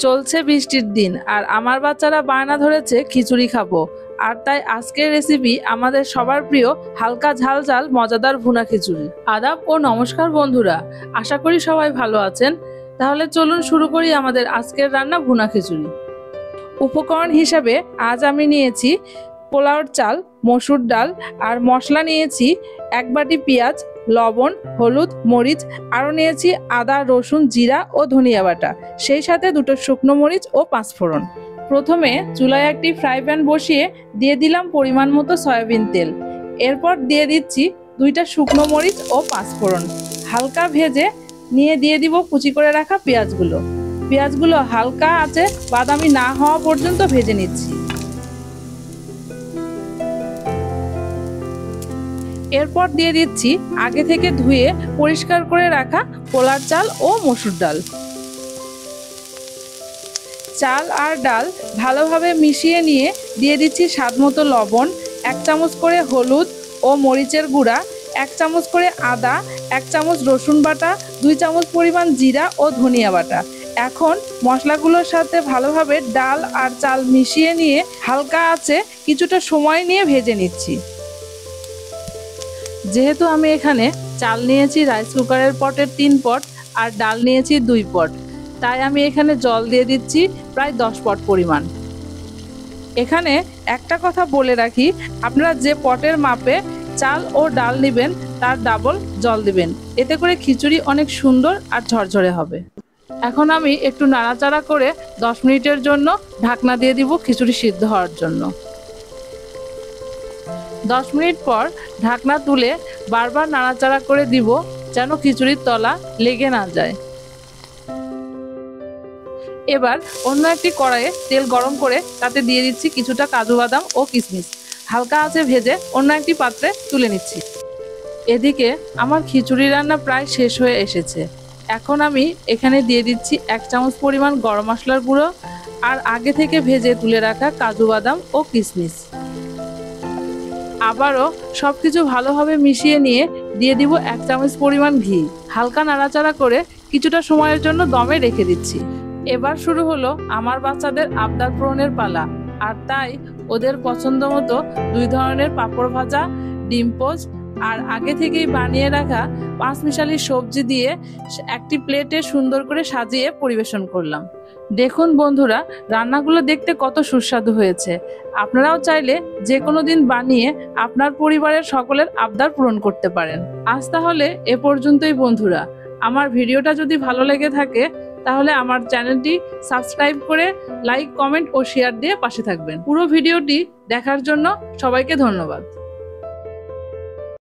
চলছে বৃষ্টির দিন আর আমার বাচ্চারা বায়না ধরেছে খিচুড়ি খাবো। আর তাই আজকের রেসিপি আমাদের সবার প্রিয় হালকা ঝাল ঝাল মজাদার ভুনা খিচুড়ি। আদাব ও নমস্কার বন্ধুরা, আশা করি সবাই ভালো আছেন। তাহলে চলুন শুরু করি আমাদের আজকের রান্না ভুনা খিচুড়ি। উপকরণ হিসাবে আজ আমি নিয়েছি পোলাওর চাল, মসুর ডাল আর মশলা নিয়েছি 1 বাটি পেঁয়াজ, লবণ, হলুদ, মরিচ, আরও নিয়েছি আদা, রসুন, জিরা ও ধনিয়া বাটা, সেই সাথে 2টো শুকনো মরিচ ও 5 ফোড়ন। প্রথমে চুলায় একটি ফ্রাই প্যান বসিয়ে দিয়ে দিলাম পরিমাণ মতো সয়াবিন তেল। এরপর দিয়ে দিচ্ছি 2টা শুকনো মরিচ ও 5 ফোড়ন। হালকা ভেজে নিয়ে দিয়ে দিব কুচি করে রাখা পেঁয়াজগুলো। পেঁয়াজগুলো হালকা আঁচে বাদামি না হওয়া পর্যন্ত ভেজে নিচ্ছি। এরপর দিয়ে দিচ্ছি আগে থেকে ধুয়ে পরিষ্কার করে রাখা পোলার চাল ও মসুর ডাল। চাল আর ডাল ভালোভাবে মিশিয়ে নিয়ে দিয়ে দিচ্ছি স্বাদমতো লবণ, 1 চামচ করে হলুদ ও মরিচের গুঁড়া, 1 চামচ করে আদা, 1 চামচ রসুন বাটা, 2 চামচ পরিমাণ জিরা ও ধনিয়া বাটা। এখন মশলাগুলোর সাথে ভালোভাবে ডাল আর চাল মিশিয়ে নিয়ে হালকা আঁচে কিছুটা সময় নিয়ে ভেজে নিচ্ছি। যেহেতু আমি এখানে চাল নিয়েছি রাইস কুকারের পটের 3 পট আর ডাল নিয়েছি 2 পট, তাই আমি এখানে জল দিয়ে দিচ্ছি প্রায় 10 পট পরিমাণ। এখানে একটা কথা বলে রাখি, আপনারা যে পটের মাপে চাল ও ডাল নেবেন তার ডাবল জল দিবেন, এতে করে খিচুড়ি অনেক সুন্দর আর ঝরঝরে হবে। এখন আমি একটু নাড়াচাড়া করে 10 মিনিটের জন্য ঢাকনা দিয়ে দিব খিচুড়ি সিদ্ধ হওয়ার জন্য। 10 মিনিট পর ঢাকনা তুলে বারবার নাড়াচাড়া করে দিব যেন খিচুড়ির তলা লেগে না যায়। এবার অন্য একটি কড়াইয়ে তেল গরম করে তাতে দিয়ে দিচ্ছি কিছুটা কাজু বাদাম ও কিশমিশ। হালকা আঁচে ভেজে অন্য একটি পাত্রে তুলে নিচ্ছি। এদিকে আমার খিচুড়ি রান্না প্রায় শেষ হয়ে এসেছে। এখন আমি এখানে দিয়ে দিচ্ছি 1 চামচ পরিমাণ গরম মশলার গুঁড়ো আর আগে থেকে ভেজে তুলে রাখা কাজু বাদাম ও কিশমিশ। আবারও সবকিছু ভালোভাবে মিশিয়ে নিয়ে দিয়ে দিব 1 চামচ পরিমাণ ঘি। হালকা নাড়াচাড়া করে কিছুটা সময়ের জন্য দমে রেখে দিচ্ছি। এবার শুরু হলো আমার বাচ্চাদের আবদার পূরণের পালা, আর তাই ওদের পছন্দ মতো 2 ধরনের পাঁপড় ভাজা, ডিম পোস্ট আর আগে থেকেই বানিয়ে রাখা 5 মিশালি সবজি দিয়ে একটি প্লেটে সুন্দর করে সাজিয়ে পরিবেশন করলাম। দেখুন বন্ধুরা, রান্নাগুলো দেখতে কত সুস্বাদু হয়েছে। আপনারাও চাইলে যে কোনো দিন বানিয়ে আপনার পরিবারের সকলের আবদার পূরণ করতে পারেন। আজ তাহলে এ পর্যন্তই বন্ধুরা। আমার ভিডিওটা যদি ভালো লেগে থাকে তাহলে আমার চ্যানেলটি সাবস্ক্রাইব করে লাইক, কমেন্ট ও শেয়ার দিয়ে পাশে থাকবেন। পুরো ভিডিওটি দেখার জন্য সবাইকে ধন্যবাদ।